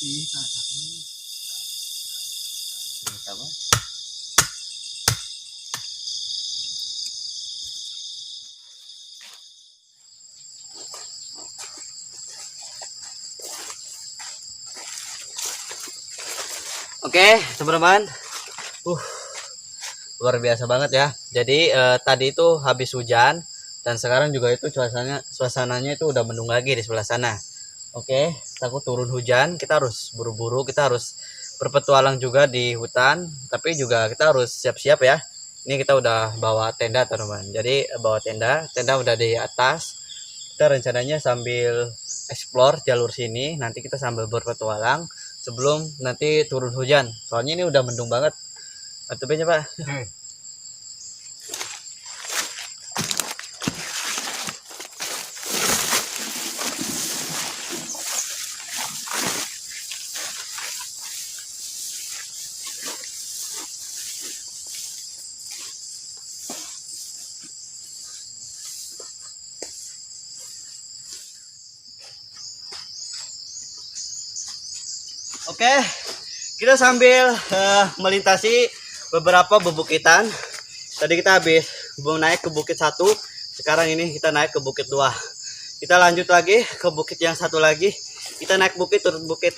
Oke, teman-teman. Luar biasa banget ya. Jadi tadi itu habis hujan dan sekarang juga itu suasananya itu udah mendung lagi di sebelah sana. Oke, takut turun hujan, kita harus buru-buru, kita harus berpetualang juga di hutan, tapi juga kita harus siap-siap ya. Ini kita udah bawa tenda, teman-teman. Jadi bawa tenda udah di atas. Kita rencananya sambil explore jalur sini, nanti kita sambil berpetualang sebelum nanti turun hujan. Soalnya ini udah mendung banget. Atupnya Pak. Oke, kita sambil melintasi beberapa bebukitan. Tadi kita habis naik ke bukit 1, sekarang ini kita naik ke bukit 2. Kita lanjut lagi ke bukit yang satu lagi. Kita naik bukit turun bukit.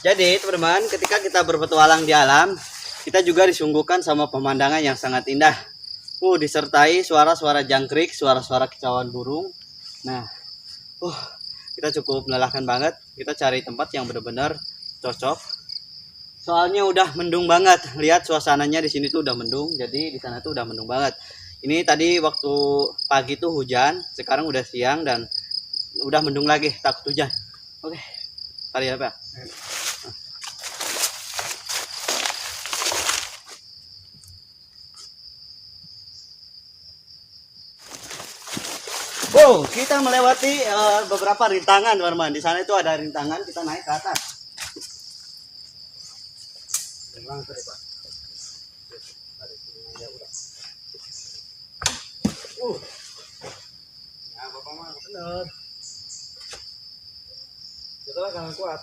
Jadi teman-teman, ketika kita berpetualang di alam, kita juga disuguhkan sama pemandangan yang sangat indah. Disertai suara-suara jangkrik, suara-suara kicauan burung. Nah, kita cukup melelahkan banget. Kita cari tempat yang benar-benar cocok. Soalnya udah mendung banget. Lihat suasananya di sini tuh udah mendung. Jadi di sana tuh udah mendung banget. Ini tadi waktu pagi tuh hujan, sekarang udah siang dan udah mendung lagi, takut hujan. Oke. Tarik apa? Kita melewati beberapa rintangan, teman-teman. Di sana itu ada rintangan, kita naik ke atas. Ya, Bapak mah bener. Itulah jangan kuat.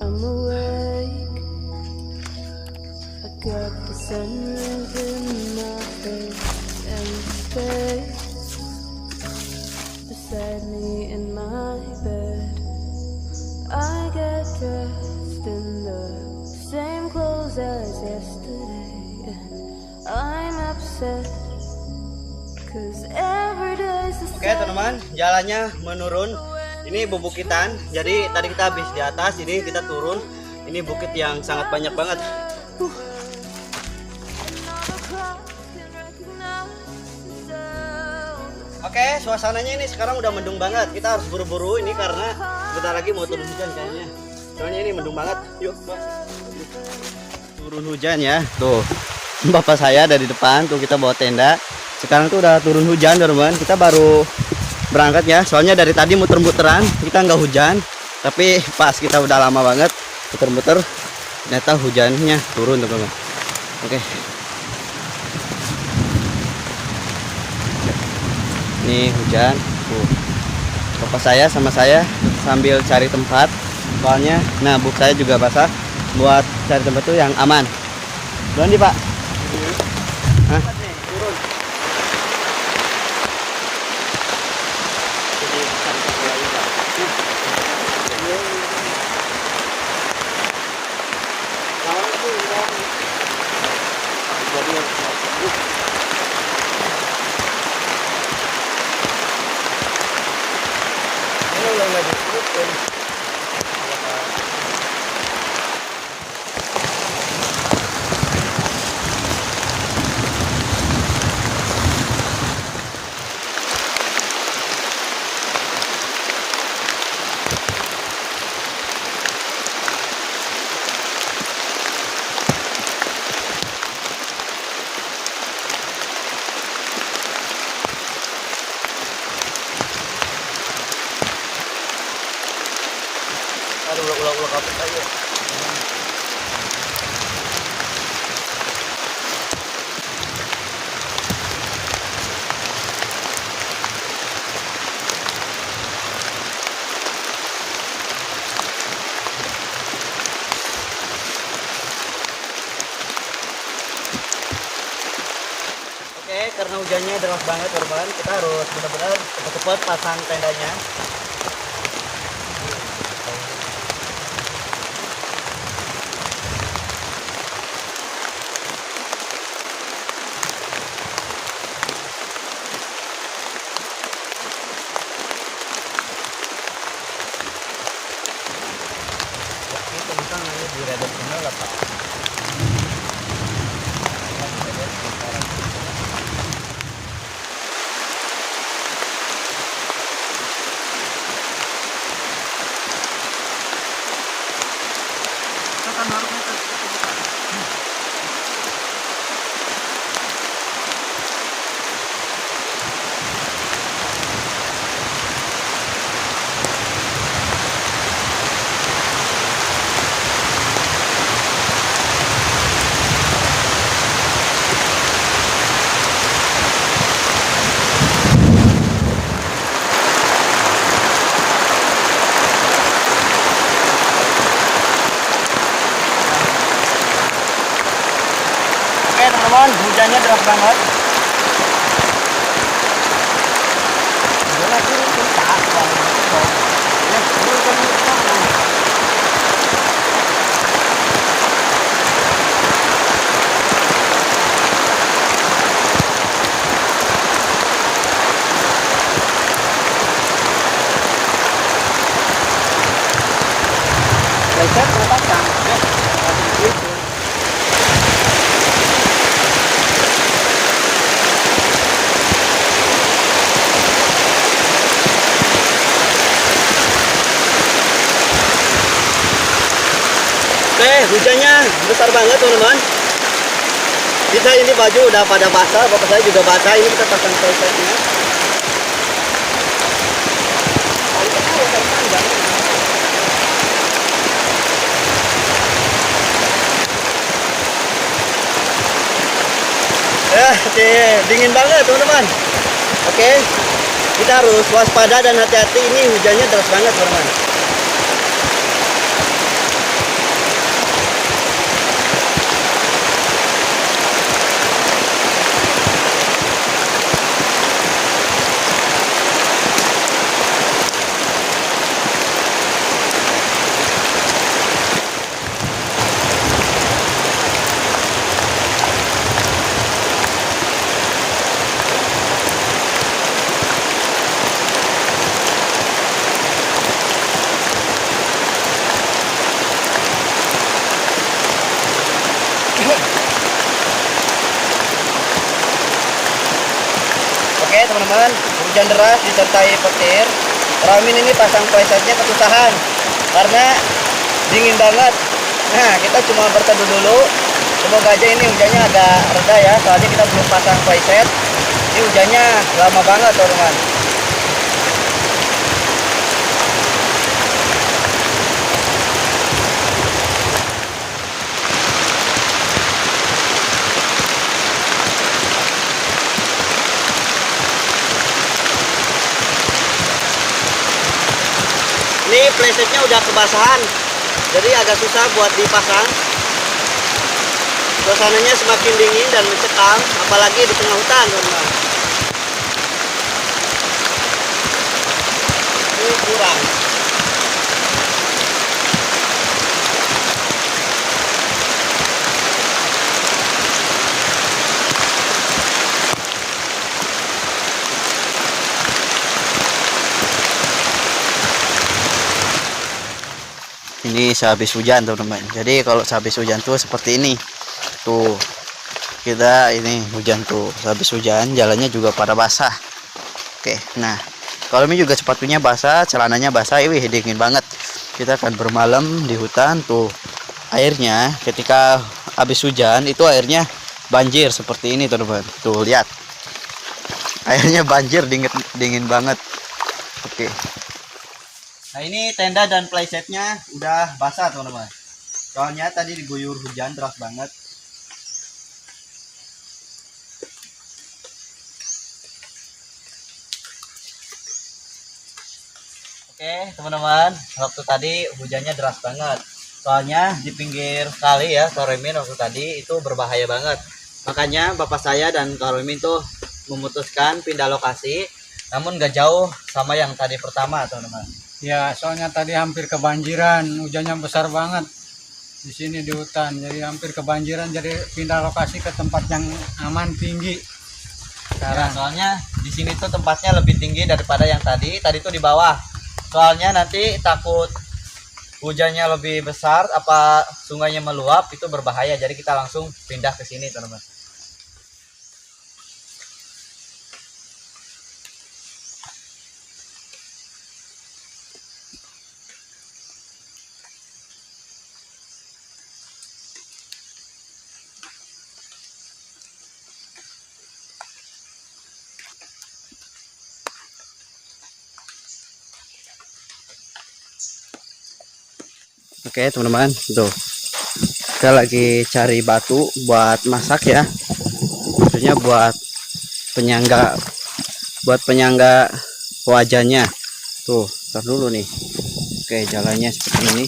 I'm awake, I got the sunrise in my face and space beside me in my bed. I get dressed in the same clothes as yesterday, and I'm upset cause every day's the Oke teman-teman, jalannya menurun. Ini bebukitan. Jadi tadi kita habis di atas, ini kita turun. Ini bukit yang sangat banyak banget. Oke, suasananya ini sekarang udah mendung banget. Kita harus buru-buru ini karena bentar lagi mau turun hujan kayaknya. Soalnya ini mendung banget. Yuk, turun hujan ya. Tuh, bapak saya ada di depan. Tuh kita bawa tenda. Sekarang tuh udah turun hujan, teman-teman. Kita baru berangkat ya, soalnya dari tadi muter-muteran kita nggak hujan, tapi pas kita udah lama banget muter-muter ternyata hujannya turun, teman-teman. Oke, ini hujan. Bapak saya sama saya sambil cari tempat, soalnya nah buk saya juga basah, buat cari tempat tuh yang aman. Belum nih Pak? Hah? Turun. Ini udah nggak kalau kaput aja. Oke, karena hujannya deras banget teman-teman, kita harus benar-benar cepat-cepat pasang tendanya. Itu bisa nanti di redok semua lah Pak. Kan harusnya oke teman-teman, hujannya deras banget. Lecet mau pasang, gitu. Oke, hujannya besar banget teman-teman. Kita ini baju udah pada basah, bapak saya juga basah. Ini kita pasang presetnya. Ya, dingin banget teman-teman. Oke, kita harus waspada dan hati-hati. Ini hujannya deras banget teman-teman. Oke teman-teman, hujan deras disertai petir. Ramin ini pasang presetnya kesusahan karena dingin banget. Nah, kita cuma berteduh dulu. Semoga aja ini hujannya agak reda ya, soalnya kita belum pasang preset. Ini hujannya lama banget teman-teman. Ini presetnya udah kebasahan, jadi agak susah buat dipasang. Suasananya semakin dingin dan mencekam, apalagi di tengah hutan teman-teman. Ini kurang. Ini sehabis hujan teman-teman. Jadi kalau sehabis hujan tuh seperti ini. Tuh. Kita ini hujan tuh. Sehabis hujan jalannya juga pada basah. Oke. Nah, kalau ini juga sepatunya basah, celananya basah. Wih, dingin banget. Kita akan bermalam di hutan tuh. Airnya ketika habis hujan itu airnya banjir seperti ini teman-teman. Tuh, lihat. Airnya banjir, dingin banget. Oke. Nah ini tenda dan playsetnya udah basah teman-teman. Soalnya tadi diguyur hujan deras banget. Oke teman-teman, waktu tadi hujannya deras banget. Soalnya di pinggir kali ya Karomin waktu tadi itu berbahaya banget. Makanya bapak saya dan Karomin tuh memutuskan pindah lokasi. Namun gak jauh sama yang tadi pertama teman-teman. Ya, soalnya tadi hampir kebanjiran, hujannya besar banget di sini di hutan, jadi hampir kebanjiran, jadi pindah lokasi ke tempat yang aman tinggi. Ya, Sekarang soalnya di sini tuh tempatnya lebih tinggi daripada yang tadi. Tadi tuh di bawah. Soalnya nanti takut hujannya lebih besar, apa sungainya meluap itu berbahaya. Jadi kita langsung pindah ke sini teman-teman. Oke teman-teman, tuh kita lagi cari batu buat masak ya, maksudnya buat penyangga wajahnya. Tuh tar dulu nih. Oke jalannya seperti ini.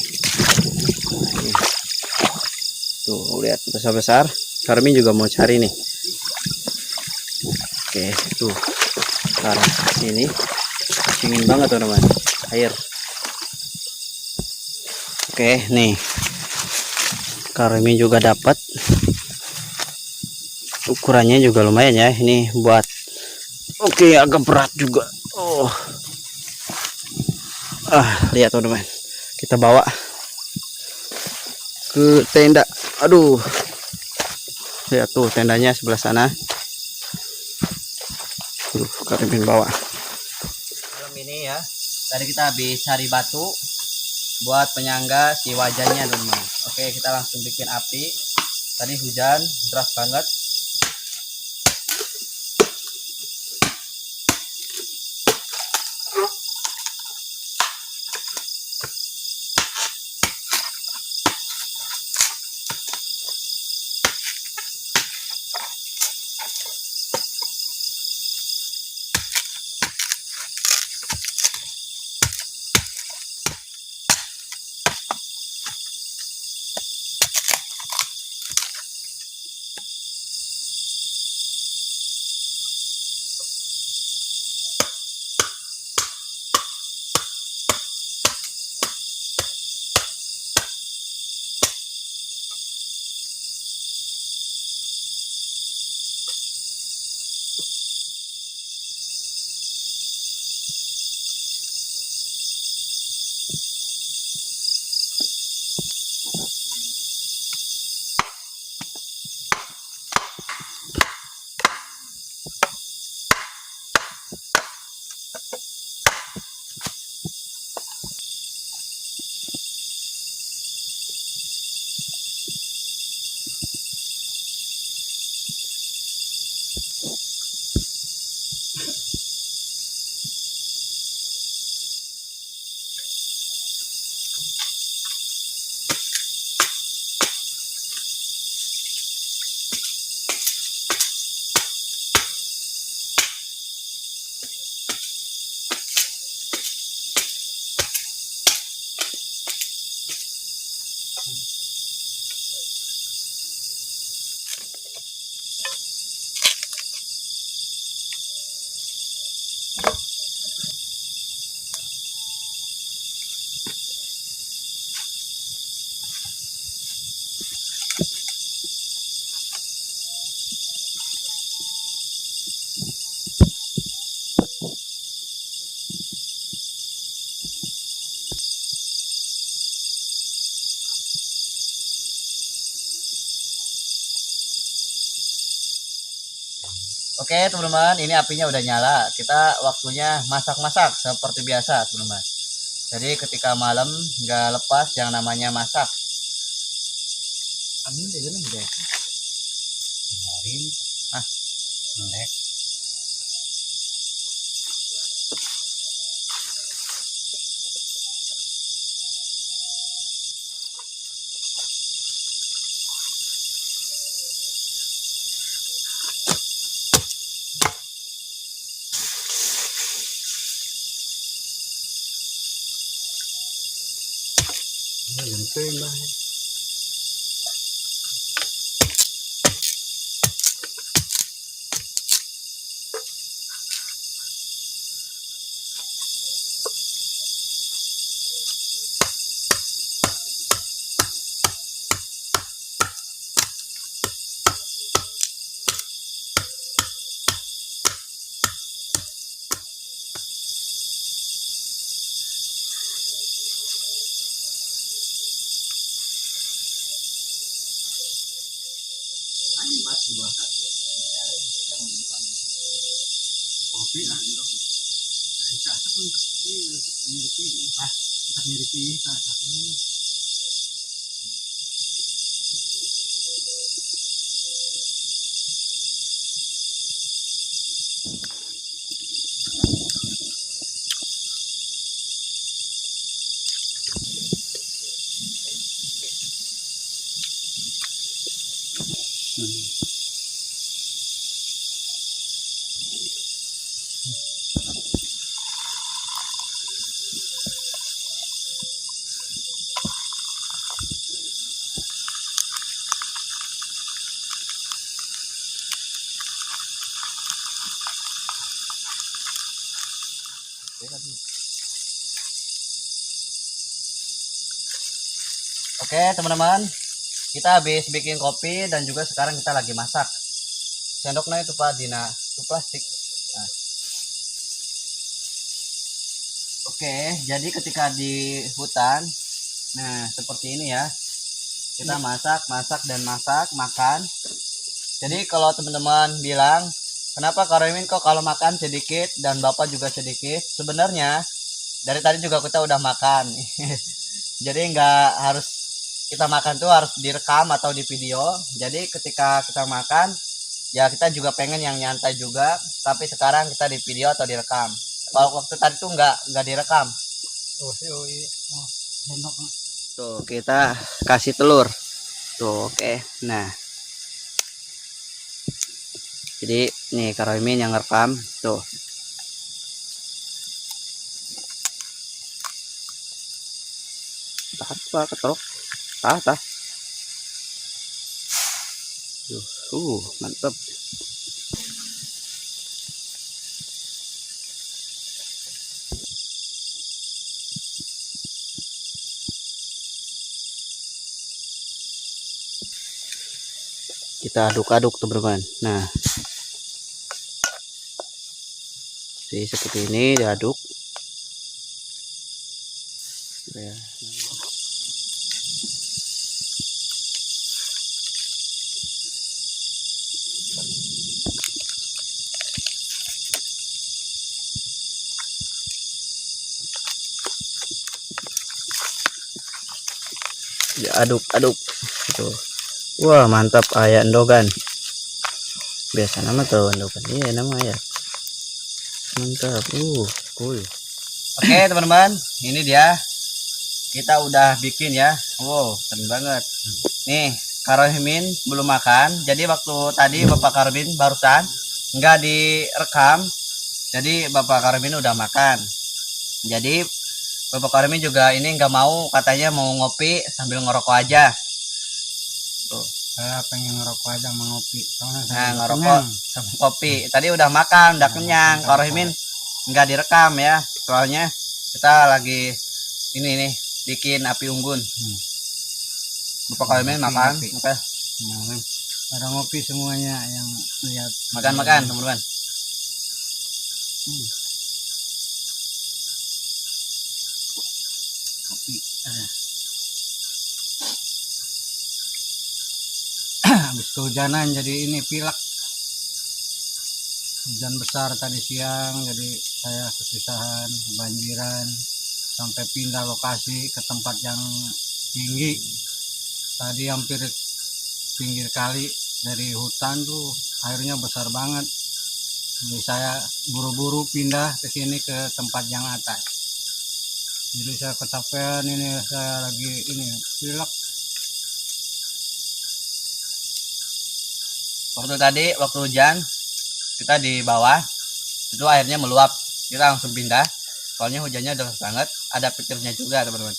Nih. Tuh lihat besar-besar. Karmin juga mau cari nih. Oke tuh arah sini dingin banget teman-teman air. Oke nih Karmi juga dapat, ukurannya juga lumayan ya ini buat. Oke agak berat juga. Lihat teman-teman, kita bawa ke tenda. Aduh lihat tuh tendanya sebelah sana. Karmi bawa ini ya, tadi kita habis cari batu buat penyangga si wajahnya teman-teman. Oke kita langsung bikin api. Tadi hujan deras banget. Oke teman-teman, ini apinya udah nyala. Kita waktunya masak-masak seperti biasa teman-teman. Jadi ketika malam nggak lepas yang namanya masak. Amin deh deh. Kemarin melek. Oke teman-teman, kita habis bikin kopi dan juga sekarang kita lagi masak. Sendoknya itu Pak Dina, itu plastik. Nah. Oke, jadi ketika di hutan, nah seperti ini ya, kita masak makan. Jadi kalau teman-teman bilang, kenapa Kak Roymin kok kalau makan sedikit dan Bapak juga sedikit? Sebenarnya dari tadi juga kita udah makan. Jadi nggak harus kita makan tuh harus direkam atau di video. Jadi ketika kita makan, ya kita juga pengen yang nyantai juga. Tapi sekarang kita di video atau direkam. Kalau waktu tadi tuh nggak direkam. Tuh kita kasih telur. Tuh oke. Nah. Jadi nih Kak Roymin yang ngerekam. Tuh. Apa ketelok? Tah. Mantap. Kita aduk-aduk teman-teman. Nah, jadi seperti ini diaduk. Ya. Aduk tuh. Wah mantap ayat endogan, biasa nama tuh endogan, iya nama ayat mantap. Cool. Oke teman-teman, ini dia kita udah bikin ya. Wow keren banget nih. Kak Roymin belum makan, jadi waktu tadi Bapak Kak Roymin barusan nggak direkam, jadi Bapak Kak Roymin udah makan. Jadi Bapak Kak Roymin juga ini nggak mau, katanya mau ngopi sambil ngerokok aja. Tuh. Saya pengen ngerokok aja sama ngopi. Nah ngerokok sama kopi. Tadi udah makan, udah kenyang. Kak Roymin nggak direkam ya, soalnya kita lagi ini nih bikin api unggun. Bapak Kak Roymin makan. Oke. Ada ngopi semuanya yang lihat. Makan teman-teman. Kopi. Habis kehujanan jadi ini pilek. Hujan besar tadi siang, jadi saya kesusahan, kebanjiran, sampai pindah lokasi ke tempat yang tinggi. Tadi hampir pinggir kali, dari hutan tuh airnya besar banget. Jadi saya buru-buru pindah ke sini ke tempat yang atas. Jadi saya kecapean, ini saya lagi ini pilek. Waktu hujan kita di bawah itu airnya meluap, kita langsung pindah soalnya hujannya deras banget, ada petirnya juga teman-teman.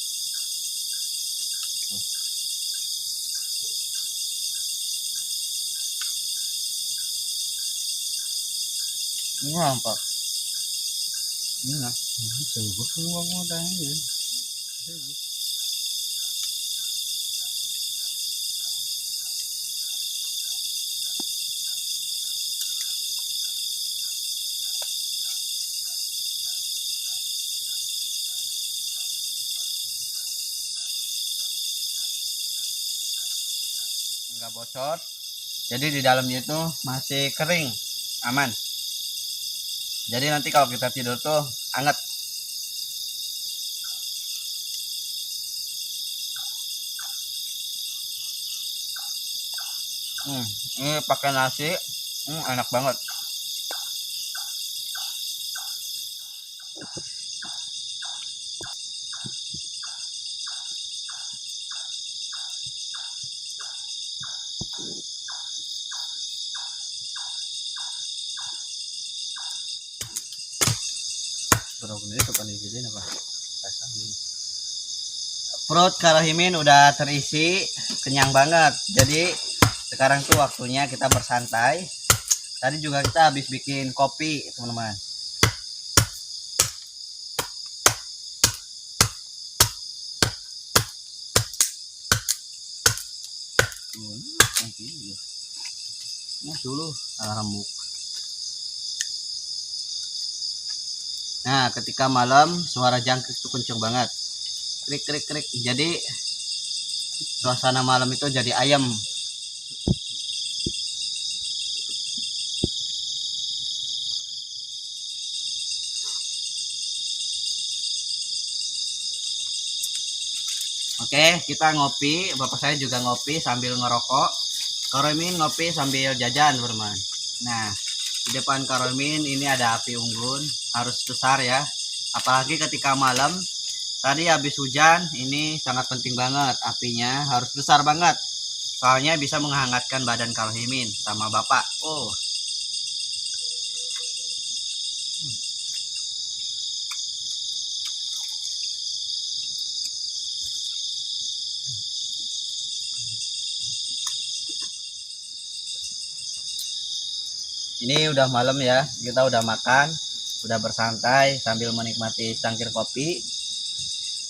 Ini apa? Ini lah. Subur semua modalnya. Nggak bocor. Jadi di dalamnya itu masih kering, aman. Jadi nanti kalau kita tidur tuh anget. Ini pakai nasi, enak banget. Perut Karahimin udah terisi, kenyang banget. Jadi sekarang tuh waktunya kita bersantai. Tadi juga kita habis bikin kopi, teman-teman. Dulu remuk. Nah, ketika malam suara jangkrik itu kenceng banget. Krik krik krik. Jadi suasana malam itu jadi ayam. Oke, kita ngopi. Bapak saya juga ngopi sambil ngerokok. Karahimin ngopi sambil jajan, teman-teman. Nah, di depan Karahimin ini ada api unggun, harus besar ya. Apalagi ketika malam. Tadi habis hujan, ini sangat penting banget apinya harus besar banget. Soalnya bisa menghangatkan badan Karahimin sama Bapak. Oh. Ini udah malam ya, kita udah makan, udah bersantai sambil menikmati cangkir kopi.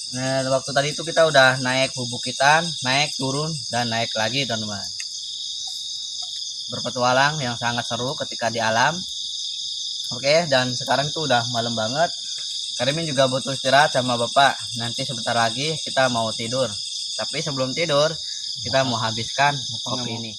Nah, waktu tadi itu kita udah naik bubukitan, naik turun dan naik lagi, teman-teman. Berpetualang yang sangat seru ketika di alam. Oke, dan sekarang tuh udah malam banget. Karahimin juga butuh istirahat sama Bapak. Nanti sebentar lagi kita mau tidur. Tapi sebelum tidur, kita mau habiskan kopi ini.